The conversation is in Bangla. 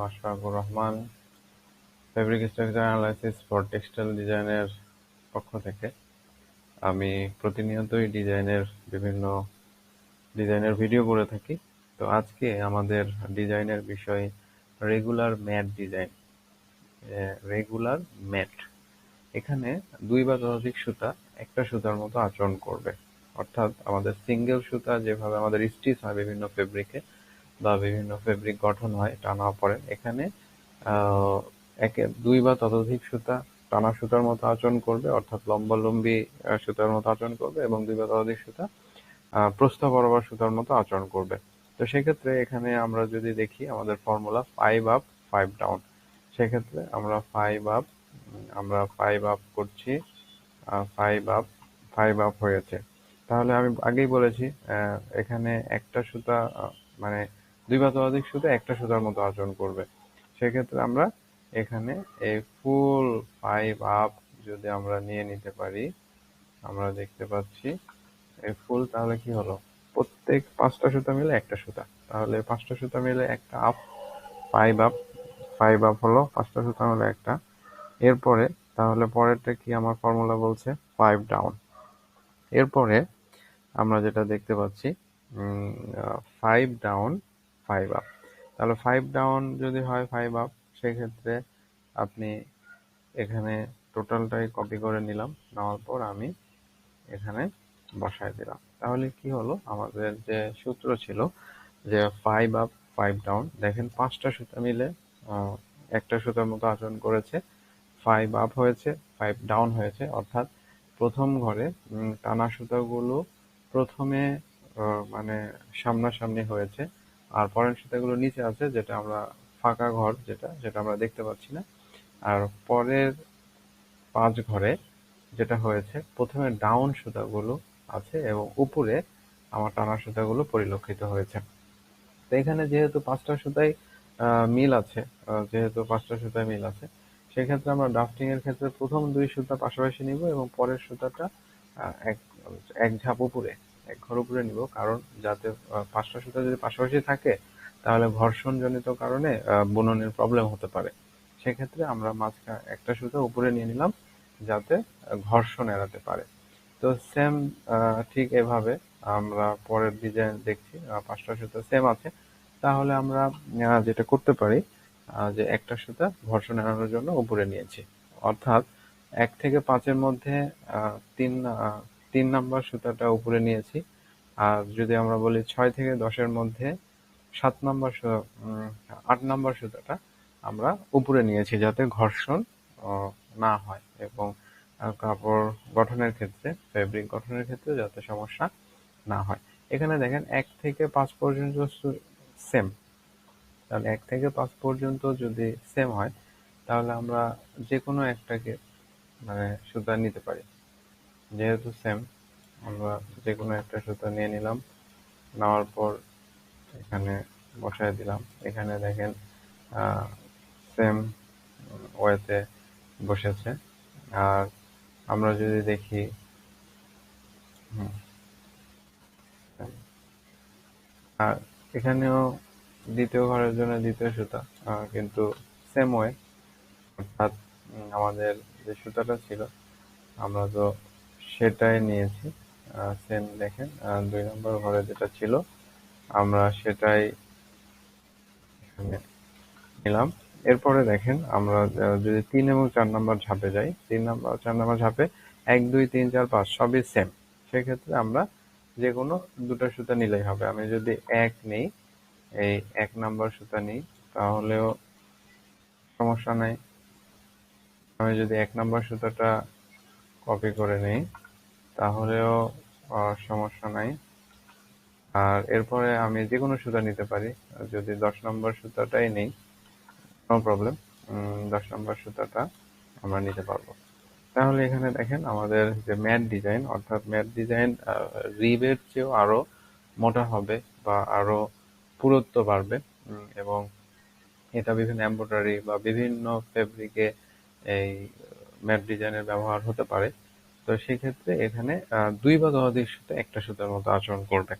Ashrafur Rahman, fabric structure analysis for textile ডিজাইনের পক্ষ থেকে। আমি প্রতিনিয়তই বিভিন্ন ডিজাইনের ভিডিও করে থাকি। তো আজকে আমাদের ডিজাইনের বিষয় regular mat design. Regular mat, এখানে দুই বা ততোধিক সুতা একটা সুতার মতো আচরণ করবে। অর্থাৎ আমাদের সিঙ্গেল সুতা যেভাবে আমাদের স্টিচ হয় বিভিন্ন ফেব্রিকে বা বিভিন্ন ফেব্রিক গঠন হয় টানা পড়ে, এখানে দুই বা ততোধিক সুতা টানা সুতার মতো আচরণ করবে, অর্থাৎ লম্বালম্বি সুতার মতো আচরণ করবে, এবং দুই বা ততোধিক সুতা প্রস্থ বরাবর সুতার মতো আচরণ করবে। তো সেক্ষেত্রে এখানে আমরা যদি দেখি আমাদের ফর্মুলা 5 আপ 5 ডাউন। সেক্ষেত্রে আমরা 5 আপ করছি, 5 আপ 5 আপ হয়েছে। তাহলে আমি আগেই বলেছি এখানে একটা সুতা মানে দুই বা ততোধিক সুতা একটা সুতার মতো আচরণ করবে। সেক্ষেত্রে আমরা এখানে এই ফুল 5 আপ যদি আমরা নিয়ে নিতে পারি, আমরা দেখতে পাচ্ছি এই ফুল, তাহলে কি হলো, প্রত্যেক 5টা সুতা মিলে একটা সুতা, তাহলে 5টা সুতা মিলে একটা আপ, 5 আপ 5 আপ হলো 5টা সুতা মিলে একটা। এরপরে তাহলে পরেরটা কি আমার ফর্মুলা বলছে 5 ডাউন। এরপরে আমরা যেটা দেখতে পাচ্ছি 5 ডাউন 5 আপ। তাহলে 5 ডাউন যদি হয় 5 আপ, সেক্ষেত্রে আপনি এখানে টোটালটাই কপি করে নিলাম, নেওয়ার পর আমি এখানে বসায় দিলাম। তাহলে কি হলো, আমাদের যে সূত্র ছিল যে 5 আপ 5 ডাউন, দেখেন 5টা সুতা মিলে একটা সুতার মতো আচরণ করেছে, 5 আপ হয়েছে 5 ডাউন হয়েছে। অর্থাৎ প্রথম ঘরে টানা সুতাগুলো প্রথমে মানে সামনাসামনি হয়েছে, আর পরের সুতাগুলো নিচে আছে, যেটা আমরা ফাঁকা ঘর, যেটা আমরা দেখতে পাচ্ছি না। আর পরের 5 ঘরে যেটা হয়েছে, প্রথমে ডাউন সুতাগুলো আছে এবং উপরে আমার টানা সুতাগুলো পরিলক্ষিত হয়েছে। তো এখানে যেহেতু 5টা সুতাই মিল আছে, সেক্ষেত্রে আমরা ড্রাফটিং এর ক্ষেত্রে প্রথম 2 সুতা পাশাপাশি নিব এবং পরের সুতাটা এক এক ঝাপ উপরে, এক ঘর উপরে নিব, কারণ যাতে 5টা সুতা যদি পাশাপাশি থাকে তাহলে ঘর্ষণজনিত কারণে বুননের প্রবলেম হতে পারে। সেক্ষেত্রে আমরা মাঝখানে একটা সুতা উপরে নিয়ে নিলাম, যাতে ঘর্ষণ এড়াতে পারে। তো সেম ঠিক এভাবে আমরা পরের ডিজাইন দেখছি, 5টা সুতা সেম আছে। তাহলে আমরা যেটা করতে পারি, যে একটা সুতা ঘর্ষণ এড়ানোর জন্য উপরে নিয়েছি, অর্থাৎ 1 থেকে 5-এর মধ্যে তিন নাম্বার সুতাটা উপরে নিয়েছি। আর যদি আমরা বলি 6 থেকে 10-এর মধ্যে 8 নাম্বার সুতাটা আমরা উপরে নিয়েছি, যাতে ঘর্ষণ না হয় এবং কাপড় গঠনের ক্ষেত্রে, ফেব্রিক গঠনের ক্ষেত্রে যাতে সমস্যা না হয়। এখানে দেখেন 1 থেকে 5 পর্যন্ত সেম। তাহলে 1 থেকে 5 পর্যন্ত যদি সেম হয়, তাহলে আমরা যে কোনো একটাকে সুতা নিতে পারি। যেহেতু সেম, আমরা যে কোনো একটা সুতা নিয়ে নিলাম, নেওয়ার পর এখানে বসায় দিলাম। এখানে দেখেন সেম ওয়েতে বসেছে। আর আমরা যদি দেখি আর এখানেও দ্বিতীয় ঘরের জন্য দ্বিতীয় সুতা, কিন্তু সেম ওয়ে, অর্থাৎ আমাদের যে সুতাটা ছিল আমরা তো সেটাই নিয়েছি। সেম দেখেন 2 নম্বর ঘরে যেটা ছিল আমরা সেটাই এখানে নিলাম। এরপরে দেখেন আমরা যদি 3 এবং 4 নম্বর ঝাপে যাই, 4 নম্বর ঝাপে 1 2 3 4 5 সবই সেম। সেক্ষেত্রে আমরা যে কোনো দুটো সুতা নিলেই হবে। আমি যদি 1 নেই, এই 1 নাম্বার সুতা নিই, তাহলেও সমস্যা নাই। আমি যদি 1 নাম্বার সুতাটা কপি করে নিই, তাহলেও সমস্যা নাই। আর এরপরে আমি যে কোনো সুতা নিতে পারি। যদি 10 নম্বর সুতাটাই নেই, নো প্রবলেম, 10 নম্বর সুতাটা আমরা নিতে পারবো। তাহলে এখানে দেখেন আমাদের যে ম্যাট ডিজাইন, অর্থাৎ ম্যাট ডিজাইন রিবের চেয়েও আরো মোটা হবে বা আরো পুরুত্ব বাড়বে, এবং এটা বিভিন্ন এমব্রয়ডারি বা বিভিন্ন ফেব্রিকে এই ম্যাট ডিজাইনের ব্যবহার হতে পারে। তো সেক্ষেত্রে এখানে 2 বা ততোধিক সুতা একটা সুতার মতো আচরণ করবে।